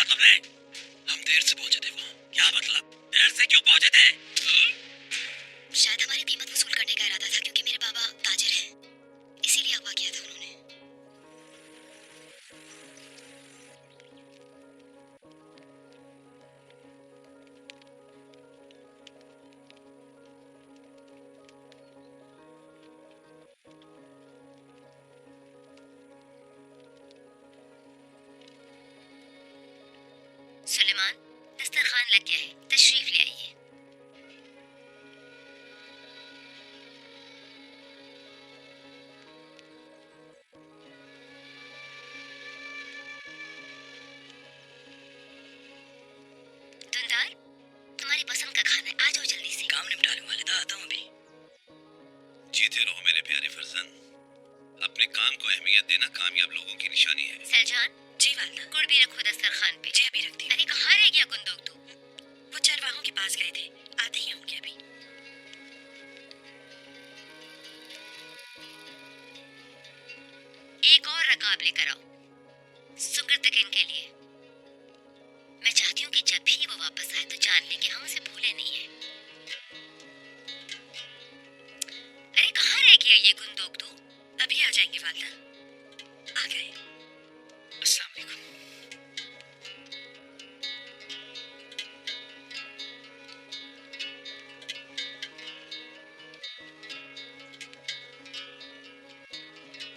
तुमने? हम देर से पहुंचे थे वहाँ। क्या मतलब? देर से क्यों पहुंचे थे? शायद हमारी कीमत वसूल करने का इरादा था, क्योंकि मेरे बाबा ताजिर हैं, इसीलिए अगवा किया था उन्होंने। सुलेमान, दस्तरखान लग गया है, तशरीफ ले आइए। दुंदार, तुम्हारी पसंद का खाना है, आ जाओ जल्दी से। काम निपटा लूं वालिदा, आता हूँ अभी। जीते रहो मेरे प्यारे फरजंद। अपने काम को अहमियत देना कामयाब लोगों की निशानी है। सलजान। जी वालिदा। गुड़ भी रखो दस्तरखान पे। जी अभी रखती हूँ। अरे कहाँ रह गया गुंदोक तू? वो चरवाहों के पास गए थे, आते ही होंगे अभी। एक और रकाब लेकर आओ, सुकरतकिन के लिए। मैं चाहती हूँ कि जब भी वो वापस आए तो जान ले कि हम उसे भूले नहीं है। अरे कहाँ रह गया ये गुंदोक तू? अभी आ जाएंगे वालिदा। आ गए। अस्सलाम वालेकुम।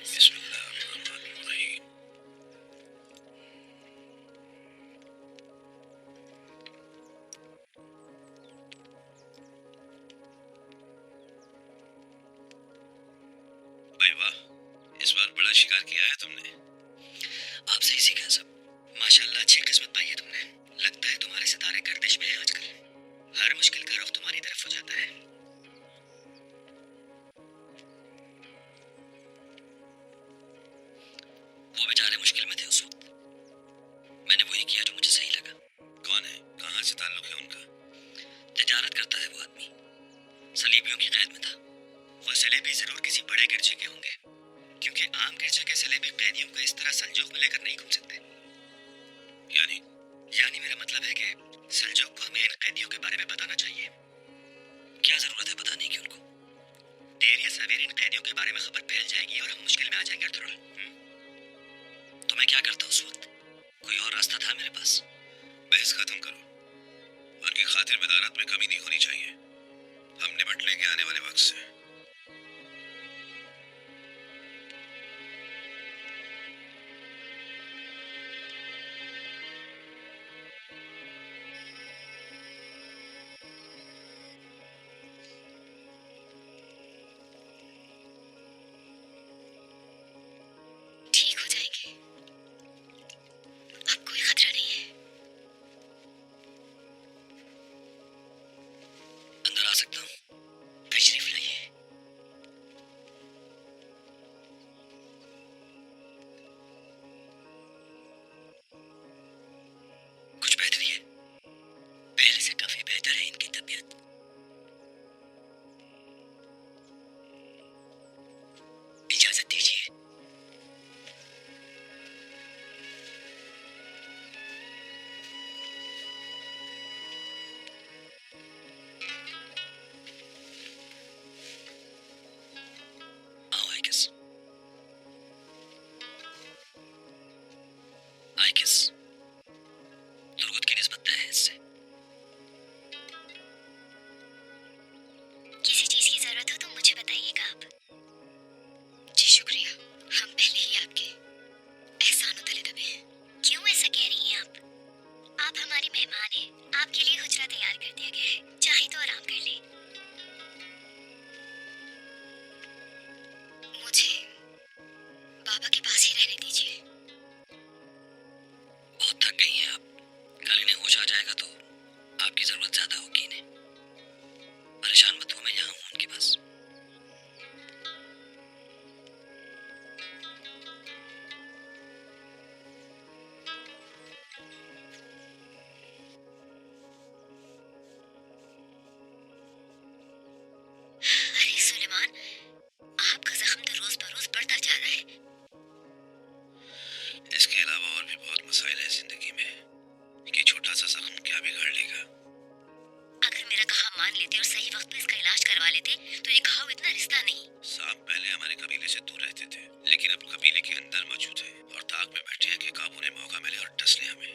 बिस्मिल्लाहिर्रहमानिर्रहीम। भाई वाह, इस बार बड़ा शिकार किया है तुमने। आपसे ही सीखा सब। माशाल्लाह अच्छी किस्मत पाई है तुमने। लगता है तुम्हारे सितारे गर्दिश में है आजकल। हर मुश्किल का रुख तुम्हारी तरफ हो जाता है। वो बेचारे मुश्किल में थे उस वक्त। मैंने वही किया जो मुझे सही लगा। कौन है? कहाँ से ताल्लुक है उनका? तिजारत करता है वो आदमी। सलीबियों की कैद में था। वो सलेबी जरूर किसी बड़े गिरजे के होंगे, क्योंकि आम गिरजे के सलेबी कैदियों को इस तरह सलजोक में लेकर नहीं घूम सकते। यानी मेरा मतलब है कि सलजोक को हमें इन कैदियों के बारे में बताना चाहिए। क्या जरूरत है बताने की उनको? देर या सवेर इन कैदियों के बारे में खबर फैल जाएगी और हम मुश्किल में आ जाएंगे अर्तुगरुल। तो मैं क्या करता उस वक्त? कोई और रास्ता था मेरे पास? बहस खत्म करो। उनकी खातिर मदारत में कमी नहीं होनी चाहिए। हम निपट लेंगे आने वाले वक्त से। ठीक हो जाएंगे, अब कोई खतरा नहीं है। अंदर आ सकता हूँ? तशरीफ लाइए। कुछ बेहतरी है? पहले से काफी बेहतर है इनकी तबीयत। इजाजत दीजिए। आओ आइकिस। आइकिस, तुर्गुत की निस्बत तय है इससे। किसी चीज की जरूरत हो तो मुझे बताइएगा आप। जी शुक्रिया, हम पहले ही आपके एहसान उतले दबे हैं। क्यों ऐसा कह रही हैं आप? आप हमारी मेहमान हैं, आपके लिए हुजरा तैयार कर दिया गया है, चाहे तो आराम कर ले। मुझे बाबा के पास ही रहने दीजिए। बहुत थक गई हैं आप। कल इन्हें होश आ जाएगा तो आपकी जरूरत ज्यादा होगी इन्हें। परेशान मत हो, मैं यहाँ हूँ उनके पास। अरे सुलेमान, आपका जख्म तो रोज बरोज बढ़ता जा रहा है। इसके अलावा और भी बहुत मसाइल हैं जिंदगी में। बांध लेते और सही वक्त पे इसका इलाज करवा लेते तो ये घाव इतना रिश्ता नहीं। साहब पहले हमारे कबीले से दूर रहते थे, लेकिन अब कबीले के अंदर मौजूद है और ताक में बैठे हैं कि काबू ने मौका मिले और डस ले हमें।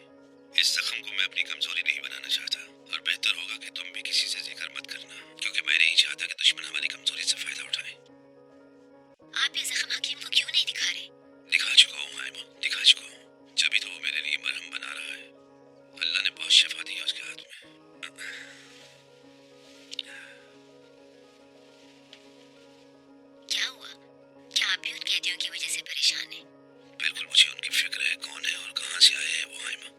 इस जख्म को मैं अपनी कमजोरी नहीं बनाना चाहता और बेहतर होगा कि तुम भी किसी से जिक्र मत करना, क्योंकि मैं नहीं चाहता कि दुश्मन हमारी कमजोरी से फायदा उठाए। आप ये जख्म हकीम को क्यों नहीं दिखा रहे? दिखा चुका हूँ आयमा, दिखा चुका हूँ। जब तो वो मेरे लिए मरहम बना रहा है। अल्लाह ने बहुत शिफा दी है उसके हाथ में। क्या हुआ? क्या आप भी उन कैदियों की वजह से परेशान हैं? बिल्कुल, मुझे उनकी फिक्र है, कौन है और कहाँ से आए हैं वो आयमा।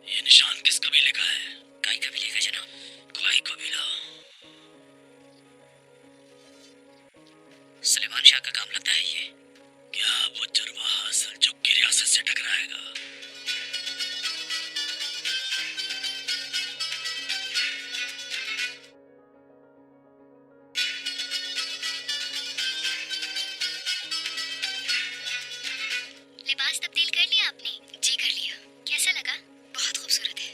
ये निशान किस कबीले का है? काई कबीले का जनाब। काई कबीला? सुलेमान शाह का काम लगता है ये। क्या वो चरवाहा सल्जुक की रियासत से टकराएगा? लिबास तब्दील कर लिया आपने? जी कर लिया। कैसा लगा? बहुत खूबसूरत है।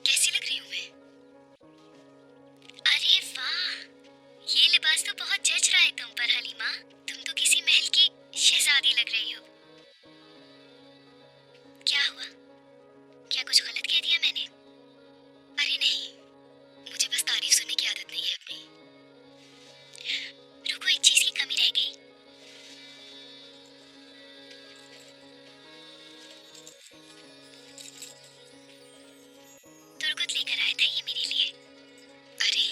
कैसी लग रही हूँ मैं? अरे वाह, ये लिबास तो बहुत जच रहा है तुम पर हलीमा। तुम तो किसी महल की शहजादी लग रही हो। क्या हुआ? क्या कुछ गलत कह दिया मैंने? अरे नहीं, मुझे बस तारीफ सुनने की आदत नहीं है अपनी। रुको, एक चीज की कमी रह गई। तुर्गुत लेकर आया था ये मेरे लिए। अरे,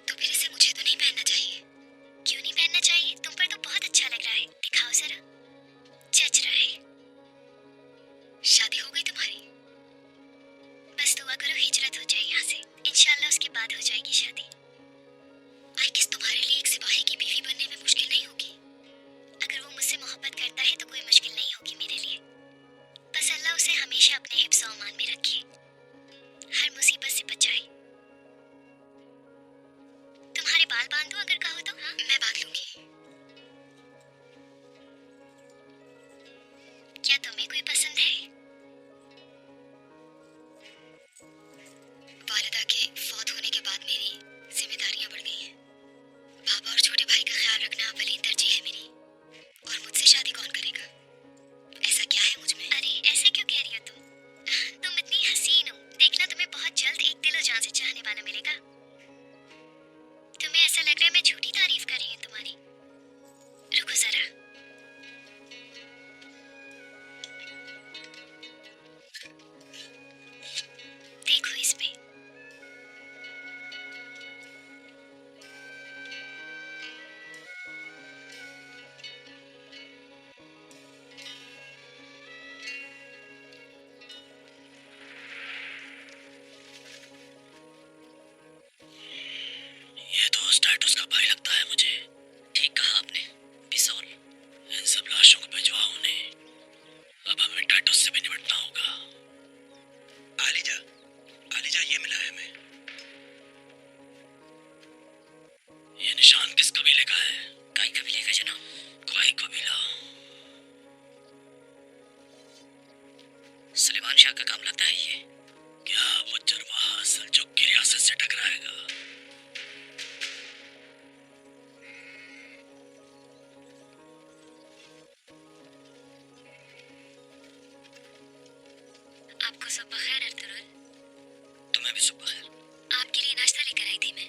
तो फिर इसे मुझे तो नहीं पहनना चाहिए? क्यों नहीं पहनना चाहिए? तुम पर तो बहुत अच्छा लग रहा है। दिखाओ जरा। बांध दूं अगर कहो तो? हाँ मैं बांध लूंगी। क्या तुम्हें कोई पसंद है? वालिदा के फौत होने के बाद मेरी जिम्मेदारियां बढ़ गई हैं। पापा और छोटे भाई का ख्याल रखना अव्वलीन तरजीह है मेरी। और मुझसे शादी कौन करेगा? ऐसा क्या है मुझ में? अरे ऐसा क्यों कह रही हो तुम? तुम इतनी हसीन हो, देखना तुम्हें बहुत जल्द एक दिलो जान से चाहने वाला मिलेगा। तुम्हें ऐसा लग रहा है मैं झूठी तारीफ कर रही हूँ तुम्हारी। रुको जरा। देखो इस पे। ये तो स्टेटस का भाई लगता है मुझे। ठीक कहा आपने, बिसौल। इन सब लाशों को भिजवाओ उन्हें। अब हमें टाटस से भी निपटना होगा। आलिजा, आलिजा ये मिला है हमें। ये निशान किस कबीले का है? काई कबीले का जनाब। काई कबीला? सुलेमान शाह का काम लगता है ये। क्या वो चरवाहा सल्जुक की रियासत से टकराएगा? आपको सब बखैर अर्तुगरुल। तुम्हें भी सुबह खैर। आपके लिए नाश्ता लेकर आई थी मैं।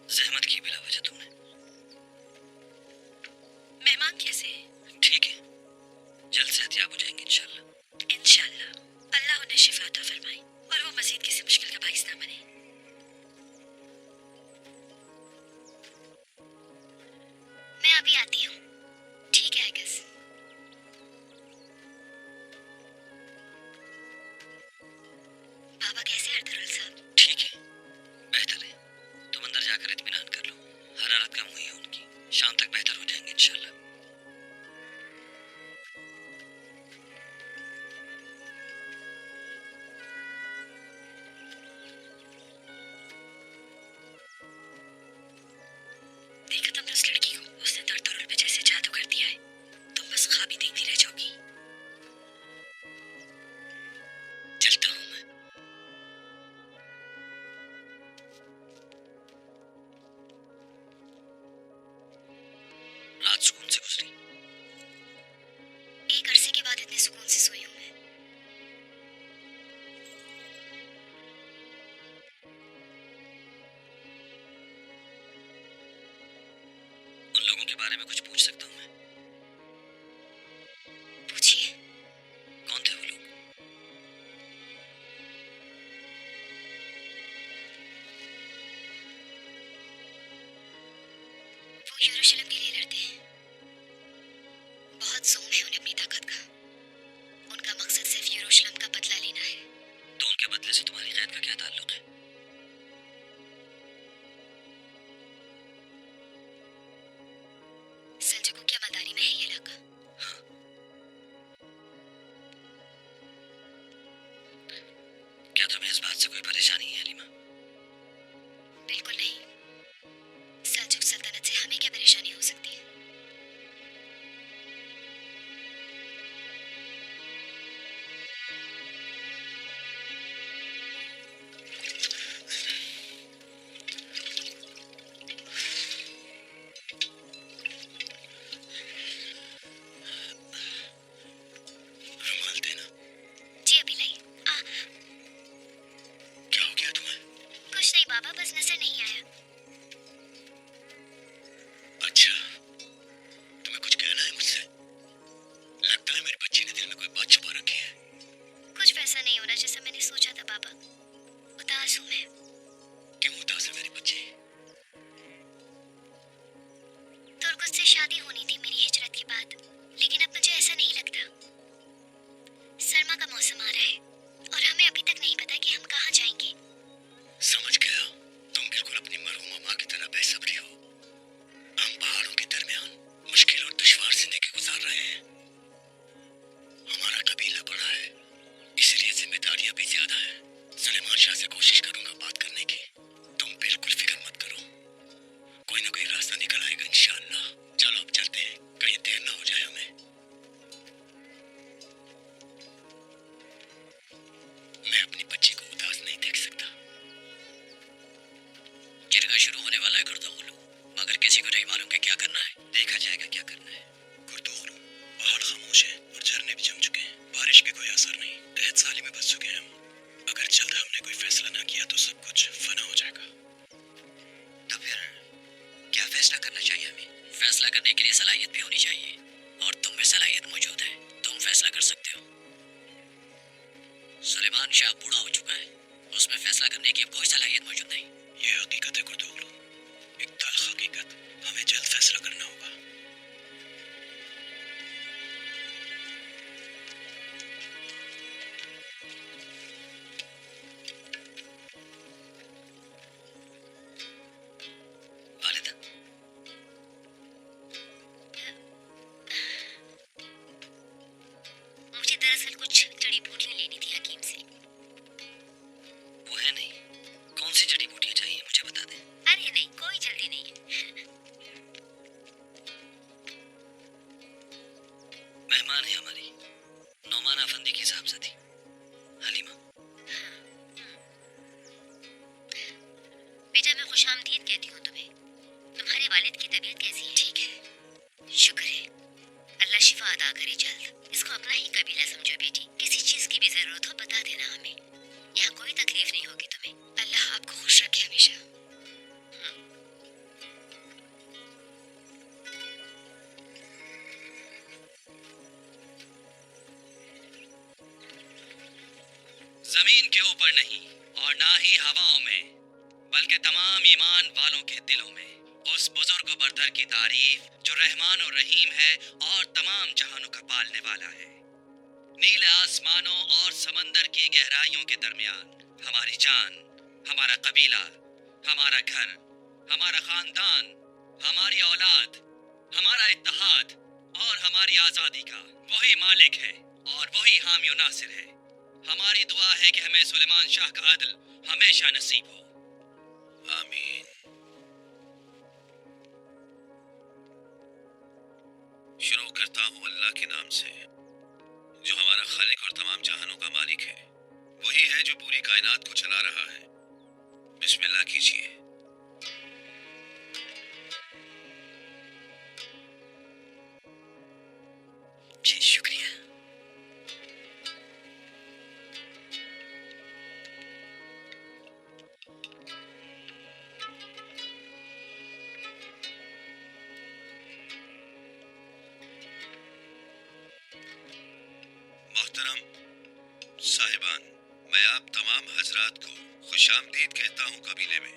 जहमत की बिला वजह तुमने। मेहमान कैसे हैं? ठीक है, जल्द सेहतयाब हो जाएंगे इंशाल्लाह। इंशाल्लाह। अल्लाह उन्हें शिफा अता फरमाए और वो मजीद किसी मुश्किल का बाइस ना बने। मैं अभी आती हूँ। ठीक है आगस। बाबा कैसे हैं अर्तुगरुल साहब? ठीक है, बेहतर है। तुम अंदर जाकर इत्मीनान कर लो। हरारत कम हुई है उनकी, शाम तक बेहतर हो जाएंगे इंशाल्लाह। देखा तुमने उस लड़की को? उसने तो अर्तुगरुल पे जैसे जादू कर दिया है। तुम बस ख्वाब ही देखती रह जाओगी। चलता हूँ मैं। रात सुकून से गुजरी। एक अरसे के बाद इतने सुकून से सोई हूँ मैं। उन लोगों के बारे में कुछ पूछ सकता हूँ मैं? पूछिए। कौन थे वो लोग? वो यरूशलेम के लिए लड़ते हैं। बहुत जोम है उन्हें अपनी ताकत का। उनका मकसद सिर्फ यरूशलेम का बदला लेना है। तो उनके बदले से तुम्हारी कैद का क्या ताल्लुक है? सल्जुकों की अमलदारी में है ये इलाका। क्या तुम्हें इस बात से कोई परेशानी है हलीमा? बिल्कुल नहीं। सल्जुक सल्तनत से हमें क्या परेशानी हो सकती है? रुमाल देना। जी अभी लाई। क्या हो गया तुम्हें? कुछ नहीं बाबा, बस नजर नहीं आया। अच्छा, तुम्हें कुछ कहना है मुझसे? लगता है मेरी बच्ची ने दिल में कोई बात छुपा रखी है। कुछ वैसा नहीं हो रहा जैसा मैंने सोचा था बाबा। उदास हूँ मैं। क्यों उदास है मेरी बच्ची? तुर्कुस से शादी होनी थी मेरी हिजरत के बाद, लेकिन अब मुझे ऐसा नहीं लगता। सरमा का मौसम आ रहा है और हमें अभी तक नहीं पता कि हम कहाँ जाएंगे। समझ गया, तुम बिल्कुल अपनी मरहूम जंग शुरू होने वाला है कुर्तुगलू, मगर किसी को नहीं मालूम कि क्या करना है। देखा जाएगा क्या करना है। कुर्तुगलू, पहाड़ खामोश है और झरने भी जम चुके हैं। बारिश के कोई असर नहीं। तहत साली में फंस चुके हैं हम। अगर जल्द हमने कोई फैसला ना किया तो सब कुछ फना हो जाएगा। तो फिर क्या फैसला करना चाहिए हमें? फैसला करने के लिए सलाहियत भी होनी चाहिए, और तुम में सलाहियत मौजूद है। तुम फैसला कर सकते हो। सुलेमान शाह बूढ़ा हो चुका है, उसमें फैसला करने की अब कोई सलाहियत मौजूद नहीं। ये हकीकत है कुर्तुगलू, एक तल्ख हकीकत। हमें जल्द फैसला करना होगा। वालिदा, मुझे दरअसल कुछ जड़ी बूटियां लेनी थी हकीम से। वो है नहीं। कौन सी जड़ी बूटियां चाहिए मुझे बता दे। अरे नहीं, कोई जल्दी नहीं है। मेहमान है हमारी नौमान अफंदी की साहबजादी हलीमा। बेटा, मैं खुशामदीद कहती हूँ तुम्हें। तुम्हारे वालिद की तबीयत कैसी है? ठीक है, शुक्र है। अल्लाह शिफा अदा करे जल्द। इसको अपना ही कबीला समझो बेटी। किसी चीज की भी जरूरत हो बता देना हमें। यहाँ कोई तकलीफ नहीं होगी तुम्हें। अल्लाह आपको खुश रखे हमेशा। जमीन के ऊपर नहीं और ना ही हवाओं में, बल्कि तमाम ईमान वालों के दिलों में उस बुजुर्ग बरतर की तारीफ जो रहमान और रहीम है और तमाम जहानों का पालने वाला है। नीले आसमानों और समंदर की गहराइयों के दरमियान हमारी जान, हमारा कबीला, हमारा घर, हमारा खानदान, हमारी औलाद, हमारा इत्तेहाद और हमारी आजादी का वही मालिक है और वही हामी और नासिर है। हमारी दुआ है कि हमें सुलेमान शाह का अदल हमेशा नसीब हो। आमीन। शुरू करता हूँ अल्लाह के नाम से, जो हमारा खालिक और तमाम जहानों का मालिक है। वही है जो पूरी कायनात को चला रहा है। बिस्मिल्लाह कीजिए। जी शुक्रिया। मोहतरम साहिबान, मैं आप तमाम हजरात को खुशामदीद कहता हूँ कबीले में।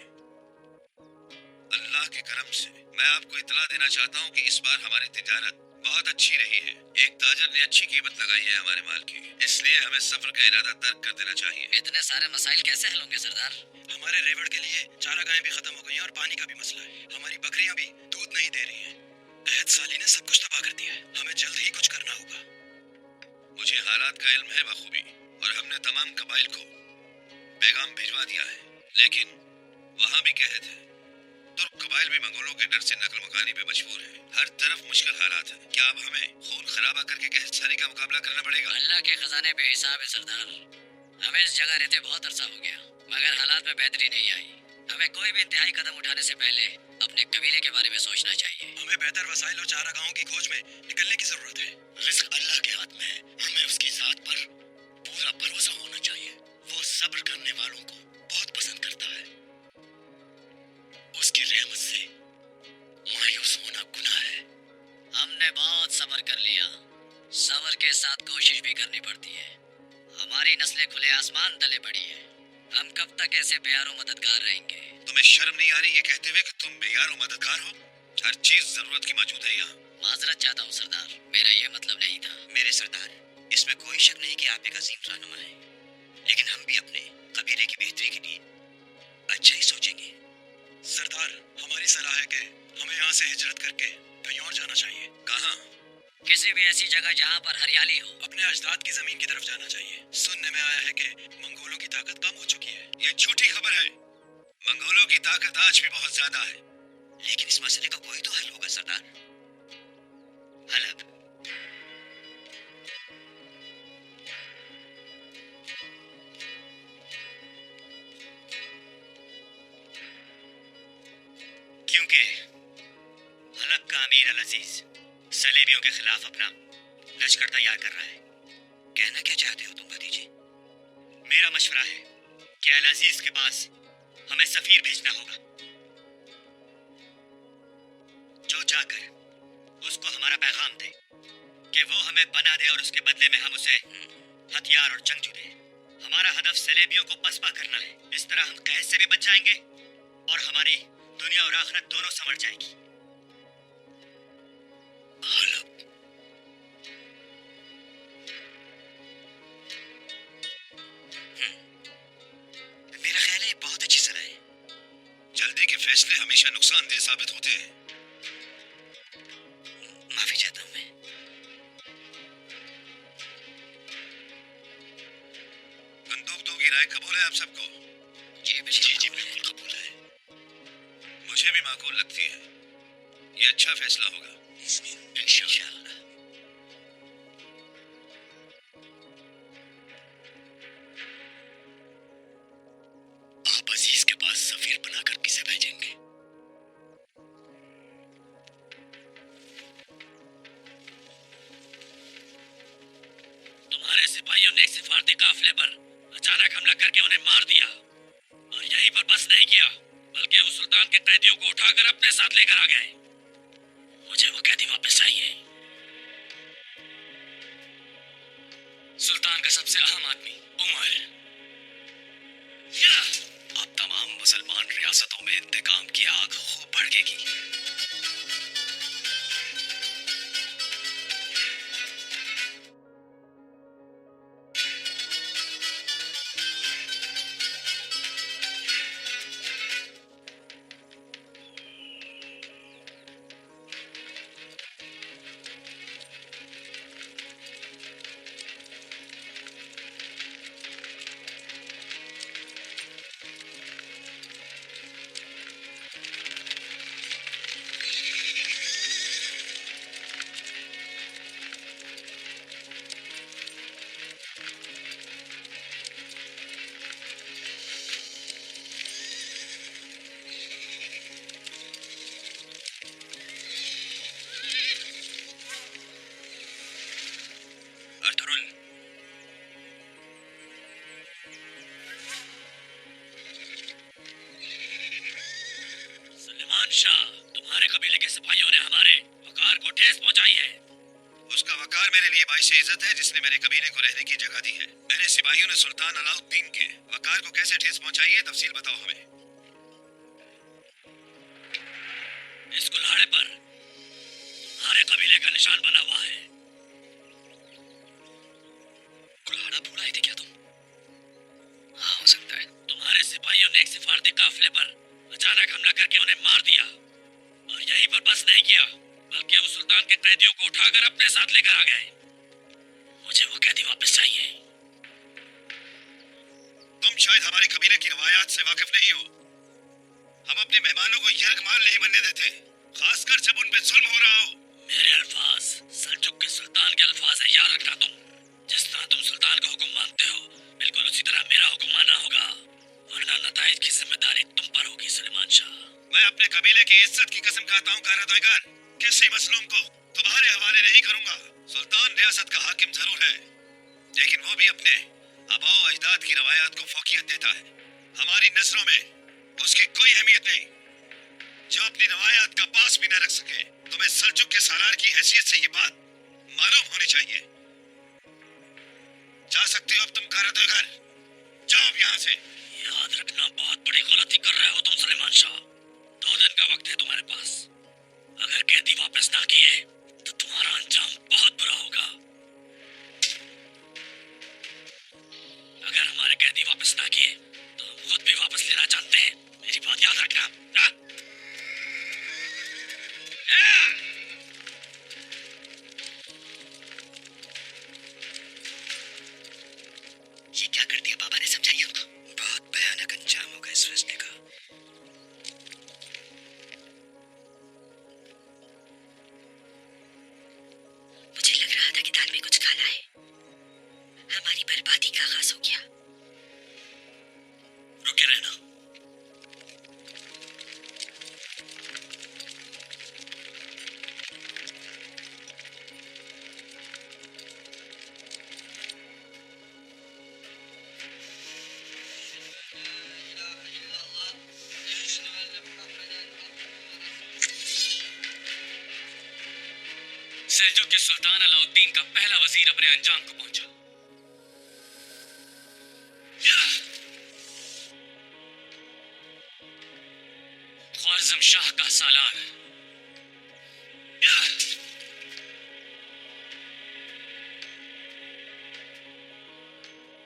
अल्लाह के करम से मैं आपको इतला देना चाहता हूँ कि इस बार हमारी तिजारत बहुत अच्छी रही है। एक ताजर ने अच्छी कीमत लगाई है हमारे माल की, इसलिए हमें सफर का इरादा तर्क कर देना चाहिए। इतने सारे मसाइल कैसे हल होंगे सरदार? हमारे रेवड़ के लिए चारागाहें भी खत्म हो गई हैं और पानी का भी मसला है। हमारी बकरियां भी दूध नहीं दे रही हैं। अहद साली ने सब कुछ तबाह कर दिया है। हमें जल्द ही कुछ करना होगा। मुझे हालात का इल्म है बखूबी और हमने तमाम कबाइल को पैगाम भिजवा दिया है, लेकिन वहाँ भी कहत है। तुर्क कबाइल भी मंगोलों के डर से नकल मकानी पे मजबूर है। हर तरफ मुश्किल हालात है। क्या अब हमें खून खराबा करके कहत साली का मुकाबला करना पड़ेगा? अल्लाह के खजाने पे हिसाब है सरदार। हमें इस जगह रहते बहुत अरसा हो गया, मगर हालात में बेहतरी नहीं आई। हमें कोई भी इंतहाई कदम उठाने से पहले अपने कबीले के बारे में सोचना चाहिए। हमें बेहतर वसाइल और चारागाहों की खोज में निकलने की जरूरत है। रिस्क अल्लाह के हाथ में है। हमें उसकी जात पर पूरा भरोसा होना चाहिए। वो सब्र करने वालों को बहुत पसंद करता है। उसकी रहमत से मायूस होना गुनाह है। हमने बहुत सब्र कर लिया। सब्र के साथ कोशिश भी करनी पड़ती है। हमारी नस्लें खुले आसमान तले पड़ी है। हम कब तक ऐसे बेयारो मददगार रहेंगे? तुम्हें शर्म नहीं आ रही ये कहते हुए कि तुम बेयार मददगार हो? हर चीज जरूरत की मौजूद है यहाँ। माजरत चाहता हूँ सरदार, मेरा ये मतलब नहीं था। मेरे सरदार, इसमें कोई शक नहीं कि आप एक अजीम रहनुमा हैं, लेकिन हम भी अपने कबीले की बेहतरी के लिए अच्छा ही सोचेंगे। सरदार, हमारी सलाह है कि हमें यहाँ से हिजरत करके कहीं और जाना चाहिए। कहाँ? किसी भी ऐसी जगह जहाँ पर हरियाली हो। अपने अजदाद की जमीन की तरफ जाना चाहिए। सुनने में आया है कि मंगोलों की ताकत कम हो चुकी है। ये झूठी खबर है। मंगोलों की ताकत आज भी बहुत ज्यादा है। लेकिन इस मसले का कोई तो हल होगा सरदार। हलब। क्योंकि हलब का अमीर अल अजीज सलेबियों के खिलाफ अपना लश्कर तैयार कर रहा है। कहना क्या चाहते हो तुम भतीजे? मेरा मशवरा है कि अल अजीज के पास हमें सफीर भेजना होगा, जो जाकर उसको हमारा पैगाम दे कि वो हमें बना दे और उसके बदले में हम उसे हथियार और जंगजू दे। हमारा हदफ सलेबियों को पसपा करना है। इस तरह हम कैद से भी बच जाएंगे और हमारी दुनिया और आखिरत दोनों संवर जाएगी। हलब, मेरा ख्याल है ये बहुत अच्छी सलाह है। जल्दी के फैसले हमेशा नुकसानदेह साबित होते हैं। माफी चाहता हूं मैं। बंदूक दो की राय कबूल है आप सबको? जी बिल्कुल कबूल है। मुझे भी माकूल लगती है। ये अच्छा फैसला होगा। इंशाअल्लाह। आप अजीज के पास सफीर बनाकर किसे भेजेंगे? तुम्हारे सिपाहियों ने एक सिफारती काफिले पर अचानक हमला करके उन्हें मार दिया और यहीं पर बस नहीं किया, बल्कि उस सुल्तान के कैदियों को उठाकर अपने साथ लेकर आ गए। मुझे वो कैदी वापस चाहिए। सुल्तान का सबसे अहम आदमी उमर। अब तमाम मुसलमान रियासतों में इंतकाम की आग खूब भड़केगी। अर्तुगरुल, सुलेमान शाह, तुम्हारे कबीले के सिपाहियों ने हमारे वकार को ठेस पहुंचाई है। उसका वकार मेरे लिए बाइश इज्जत है, जिसने मेरे कबीले को रहने की जगह दी है। मेरे सिपाहियों ने सुल्तान अलाउद्दीन के वकार को कैसे ठेस पहुंचाई है, तफसील बताओ हमें। इस कुल्हाड़े पर हमारे कबीले का निशान बना हुआ है। कुल्हाड़ा भूल आए थे क्या तुम? हाँ, हो सकता है। तुम्हारे सिपाहियों ने एक सिफारती काफिले पर अचानक हमला करके उन्हें मार दिया और यहीं पर बस नहीं किया, बल्कि उस सुल्तान के कैदियों को उठाकर अपने साथ लेकर आ गए। मुझे वो कैदी वापस चाहिए। तुम शायद हमारे कबीले की रवायात से वाकिफ नहीं हो। हम अपने मेहमानों को यरगमाल नहीं बनने देते, खासकर जब उन पे जुल्म हो रहा हो। मेरे अल्फाज सल्जुक के सुल्तान के अल्फाज है, याद रखना। तुम जिस तरह तुम सुल्तान का हुक्म मानते हो, बिल्कुल उसी तरह मेरा हुक्म मानना होगा, वरना नताइज की जिम्मेदारी तुम पर होगी सुलेमान शाह। मैं अपने कबीले की इज्जत की कसम खाता हूँ कारदागर, किसी मसलूम को तुम्हारे हवाले नहीं करूंगा। सुल्तान रियासत का हाकिम जरूर है, लेकिन वो भी अपने आबाओ अजदाद की रवायात को फौकियत देता है। हमारी नजरों में उसकी कोई अहमियत नहीं। जो अपनी रवायात का पास भी न रख सके, तुम्हें सल्जुक के सालार की हैसियत से ये बात मालूम होनी चाहिए। जा सकते हो अब तुम कारदागर, जाओ अब यहाँ से। याद रखना, बहुत बड़ी गलती कर रहे हो तुम सुलेमान शाह। 2 दिन का वक्त है तुम्हारे पास। अगर कैदी वापस ना किए तो तुम्हारा अंजाम बहुत बुरा होगा। अगर हमारे कैदी वापस ना किए तो हम खुद भी वापस लेना चाहते हैं। मेरी बात याद रखना। ये क्या कर दिया बाबा ने, समझाइए उनको। बहुत भयानक अंजाम होगा इस फैसले का। सेल्जुक के सुल्तान अलाउद्दीन का पहला वजीर अपने अंजाम को पहुंचा। ख्वारिज़म शाह का सालार।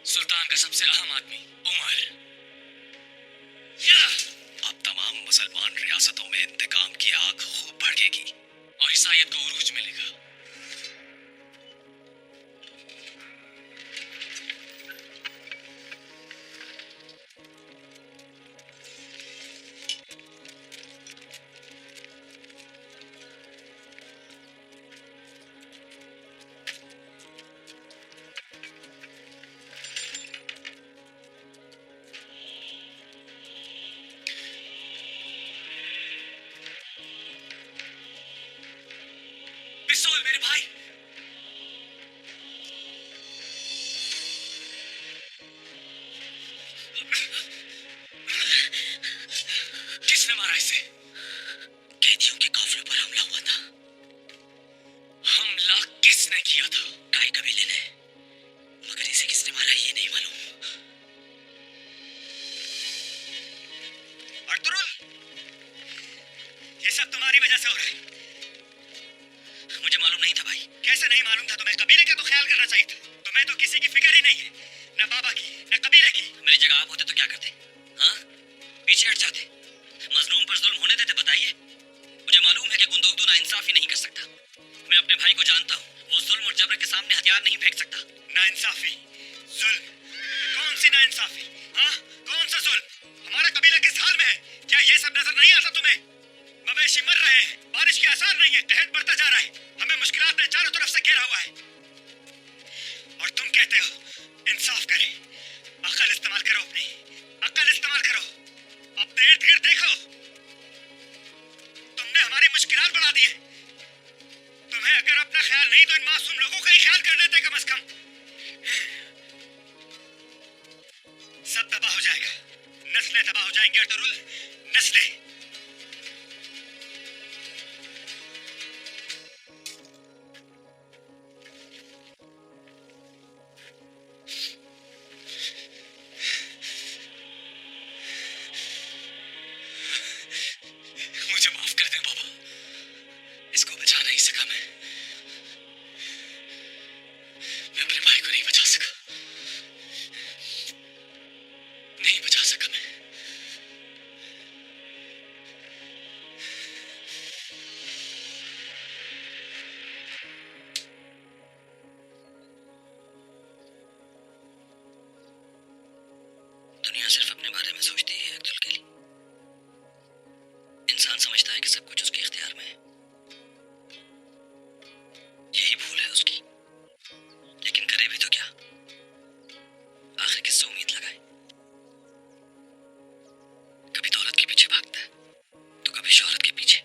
सुल्तान का सबसे अहम आदमी उमर। अब तमाम मुसलमान रियासतों में इंतकाम की आग खूब भड़केगी और ईसाइयत को उरूज मिलेगा। पिस्तौल मेरे भाई। किसने मारा इसे? कैदियों के काफिलों पर हमला हुआ था। हमला किसने किया था? काई कबीले ने, मगर इसे किसने मारा ये नहीं मालूम। अर्तुरुल, ये सब तुम्हारी वजह से हो रहा है। मुझे मालूम नहीं था भाई। कैसे नहीं मालूम था तुम्हें? कबीले का तो ख्याल करना चाहिए था। तुम्हें तो किसी की फिक्र ही नहीं है, न बाबा की न कबीले की। मेरी जगह आप होते तो क्या करते? हाँ, पीछे हट जाते। मजलूम पर जुल्म होने देते? बताइए। मुझे मालूम है कि गुंदोगदू नाइंसाफी नहीं कर सकता। मैं अपने भाई को जानता हूँ, वो जुल्म और जबर के सामने हथियार नहीं फेंक सकता। नाइंसाफी, जुल्म? कौन सी नाइंसाफी? हाँ, कौन सा जुल्म? हमारा कबीला किस हाल में है? क्या ये सब नजर नहीं आता तुम्हें? मवेशी मर रहे हैं, बारिश के आसार नहीं है, कहर बढ़ता जा रहा है, हमें मुश्किलात ने चारों तरफ से घेरा हुआ है। और तुम कहते हो इंसाफ करें। अकल इस्तेमाल करो, अपनी अकल इस्तेमाल करो। अपने इर्द गिर्द देखो, तुमने हमारी मुश्किलात बढ़ा दी है। तुम्हें अगर अपना ख्याल नहीं तो इन मासूम लोगों का ही ख्याल कर लेते कम से कम। सब तबाह हो जाएगा, नस्लें तबाह हो जाएंगी अर्तुरुल, नस्लें। मुझे माफ कर दे बाबा, इसको बचा नहीं सका मैं अपने भाई को नहीं बचा सका, नहीं बचा सका मैं। दुनिया सिर्फ अपने बारे में सोचती है अब्दुल कली। इंसान समझता है कि सब कुछ उसके इख्तियार में है। यही भूल है उसकी। लेकिन करे भी तो क्या? आखिर किससे उम्मीद लगाए? कभी दौलत के पीछे भागता है तो कभी शोहरत के पीछे।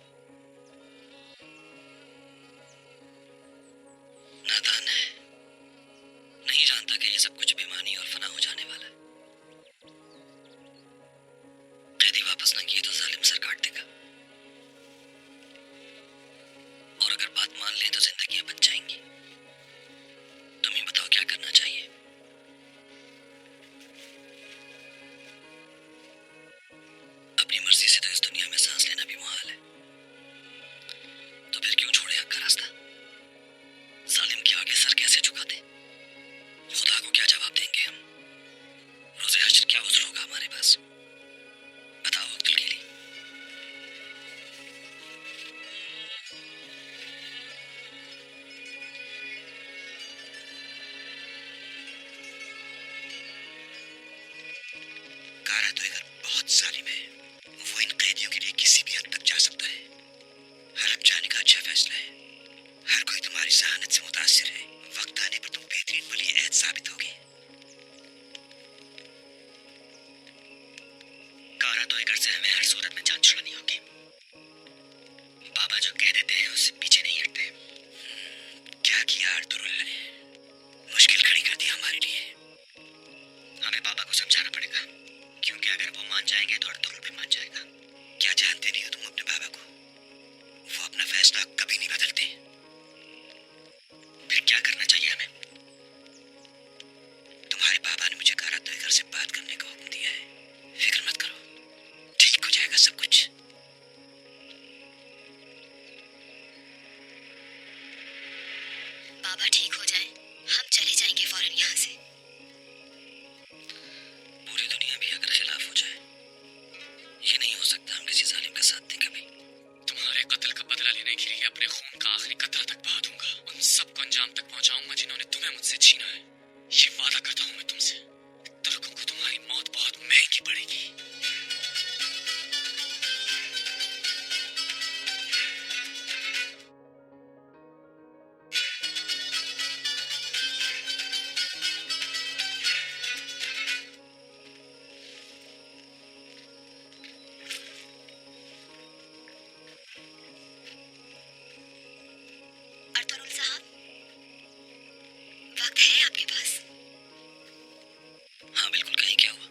नादान है, नहीं जानता कि ये सब कुछ बेमानी और फना हो जाने वाला है। कैदी वापस ना किए तो जालिम सर काट देगा, और अगर बात मान ले तो जिंदगियां बच जाएंगी। तुम ही बताओ क्या करना चाहिए? अपनी मर्जी से तो इस दुनिया में सांस लेना भी मुहाल है, तो फिर क्यों छोड़े हक का रास्ता? जालिम के आगे सर कैसे झुकाते? खुदा को क्या जवाब देंगे हम? रोज़े हश्र क्या उज़्र होगा हमारे पास? बताओ अब्दुल कली। कारा तो इधर बहुत जालिम है। वो इन कैदियों के लिए किसी भी हद तक जा सकता है। हलब जाने का अच्छा फैसला है। हर कोई तुम्हारी सहानत से मुतासिर है। वक्त आने पर तुम बेहतरीन वली अहद साबित होगी। कारा तो इधर से हमें हर सूरत में जान छुड़ानी होगी। बाबा जो कह देते हैं उससे पीछे नहीं हटते। क्या किया अर्तुरुल ने? मुश्किल खड़ी कर दी हमारे लिए। हमें बाबा को समझाना पड़ेगा, क्योंकि अगर वो मान जाएंगे तो अर्तुरुल भी मान जाएगा। क्या जानते नहीं हो तुम अपने बाबा को? वो अपना फैसला कभी नहीं बदलते। सकता हम किसी जालिम का साथ दें कभी। तुम्हारे कत्ल का बदला लेने के लिए अपने खून का आखिरी कतरा तक बहा दूंगा। उन सबको अंजाम तक पहुंचाऊंगा जिन्होंने तुम्हें मुझसे छीना है। ये वादा करता हूं मैं तुमसे, तुर्कों को तुम्हारी मौत बहुत महंगी पड़ेगी। अर्तुगरुल साहब, वक्त है आपके पास? हाँ बिल्कुल, कहीं क्या हुआ?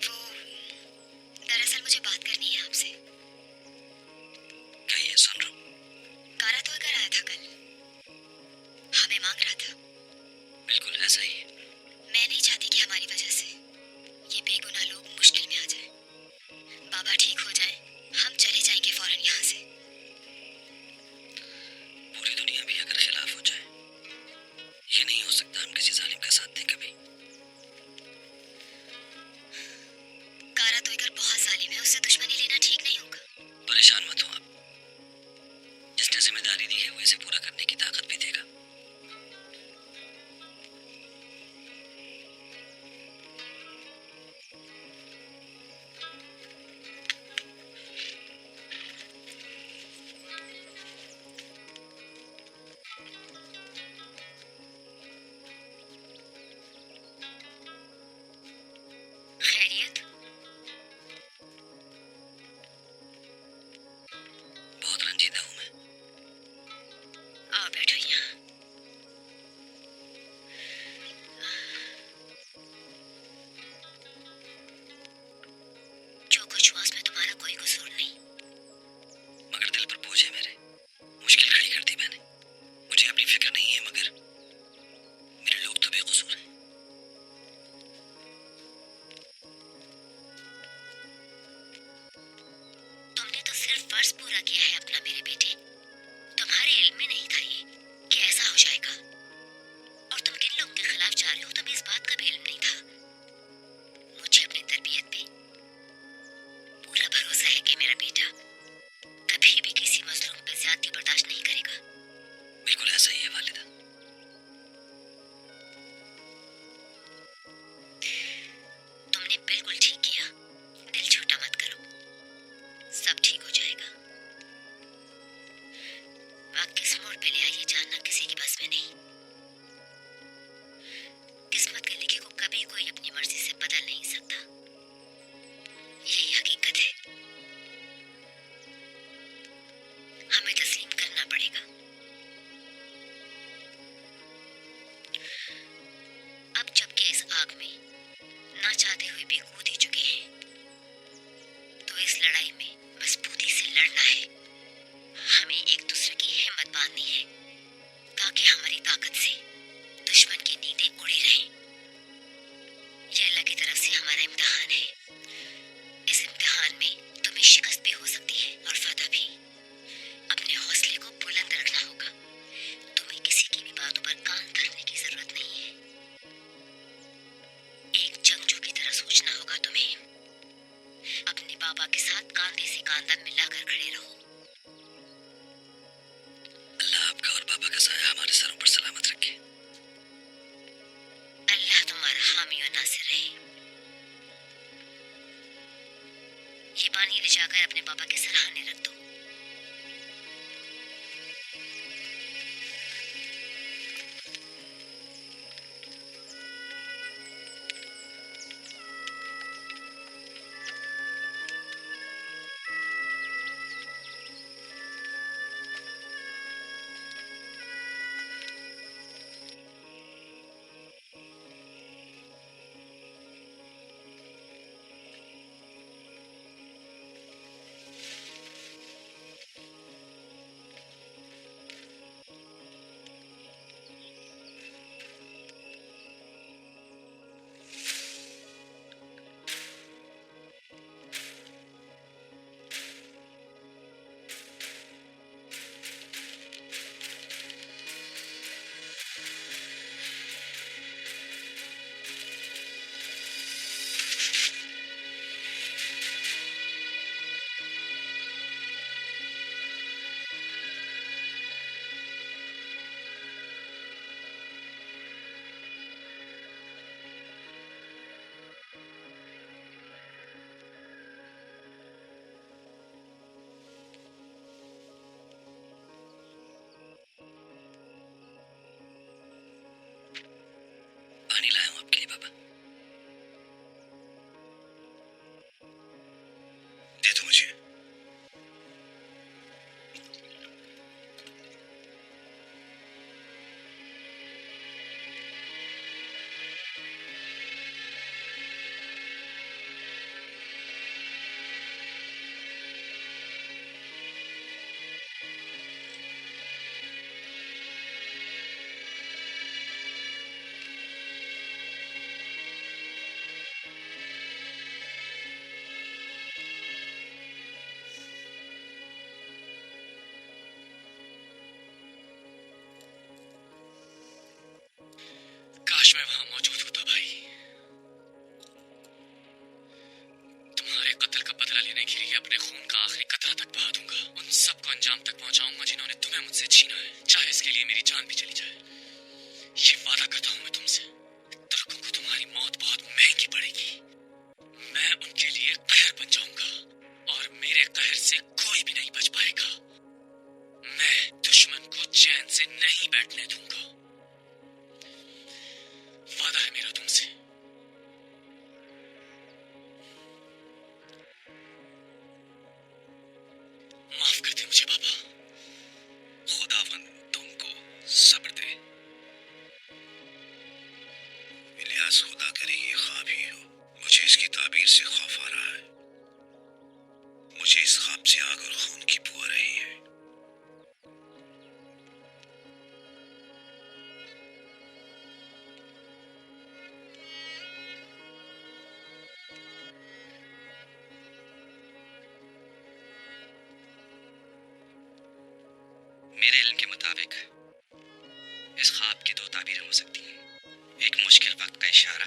वो दरअसल मुझे बात करनी है आपसे। कहिए, सुन रहा हूँ। कारा तो घर आया था कल, हमें मांग रहा था। बिल्कुल ऐसा ही है। मैं नहीं चाहती कि हमारी वजह से ये बेगुनाह लोग मुश्किल में आ जाएं। बाबा ठीक हो जाएं, हम चले जाएंगे फौरन यहाँ से। पूरी दुनिया भी अगर खिलाफ हो जाए, ये नहीं हो सकता हम किसी जालिम का साथ दें कभी। कारा तो इधर बहुत जालिम है, उससे दुश्मनी लेना ठीक नहीं होगा। परेशान मत हो आप, जिसने जिम्मेदारी दी है वो इसे पूरा करने की ताकत भी देगा। खैरियत? बहुत रंजीदा हूं मैं। आओ बैठो यहाँ। जो कुछ हुआ उसमें तुम्हारा कोई कसूर नहीं। मगर दिल पर बोझ है मेरे, मुश्किल खड़ी कर दी मैंने। मुझे अपनी फिक्र नहीं है, मगर मेरे लोग तो बेकसूर हैं। तुमने तो सिर्फ फर्ज पूरा किया है अपना मेरे बेटे। तुम्हारे इल्म में नहीं था ये कि ऐसा हो जाएगा। और तुम किन लोगों के खिलाफ जा रहे हो तुम्हें इस बात का भी इल्म नहीं था। मुझे अपनी तरबियत पे पूरा भरोसा है कि मेरा बेटा कभी भी किसी मजलूम पे ज्यादती बर्दाश्त नहीं करेगा। बिल्कुल ऐसा ही है वालिदा। तुमने बिल्कुल ठीक किया। दिल छोटा मत करो, सब ठीक हो जाएगा। वक्त किस मोड़ पे ले आइए जानना किसी की बस में नहीं। किस्मत के लिखे को कभी कोई अपनी मर्जी से बदल नहीं सकता, यही हकीकत है। हमें तस्लीम करना पड़ेगा। अब जबकि इस आग में ना चाहते हुए भी कूद ही चुके हैं, तो इस लड़ाई में मजबूती से लड़ना है। हमें एक दूसरे की हिम्मत बांधनी है ताकि हमारी ताकत से दुश्मन की नींदें उड़ी रहें। यह अल्लाह की तरफ से हमारा इम्तिहान है। इस इम्तिहान में तुम्हें शिकस्त भी हो सकती है और फतह भी। अपने हौसले को बुलंद रखना होगा। तुम्हें किसी की भी बातों पर कान धरने की जरूरत नहीं है। एक जंगजू की तरह सोचना होगा तुम्हें। अपने बाबा के साथ कांधे से कांधा मिलाकर खड़े रहो। अल्लाह आपका और बाबा का साया हमारे सरों पर सलामत रखे। अल्लाह तुम्हारा हामी और नासिर रहे। ये पानी ले जाकर अपने बाबा के सरहाने रख दो। से कोई भी नहीं बच पाएगा। मैं दुश्मन को चैन से नहीं बैठने दूंगा। वादा है मेरा तुमसे। माफ कर दे मुझे बाबा। खुदावन तुमको सब्र दे। इलियास, खुदा करे ये ख्वाब ही हो। मुझे इसकी ताबीर से खौफ आ रहा है। मुझे इस ख्वाब से आग और खून की बू आ रही है। मेरे इल्म के मुताबिक इस ख्वाब की दो ताबीरें हो सकती हैं। एक मुश्किल वक्त का इशारा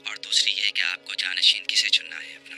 और दूसरी ये कि आपको जानशीन किसे चुनना है अपना।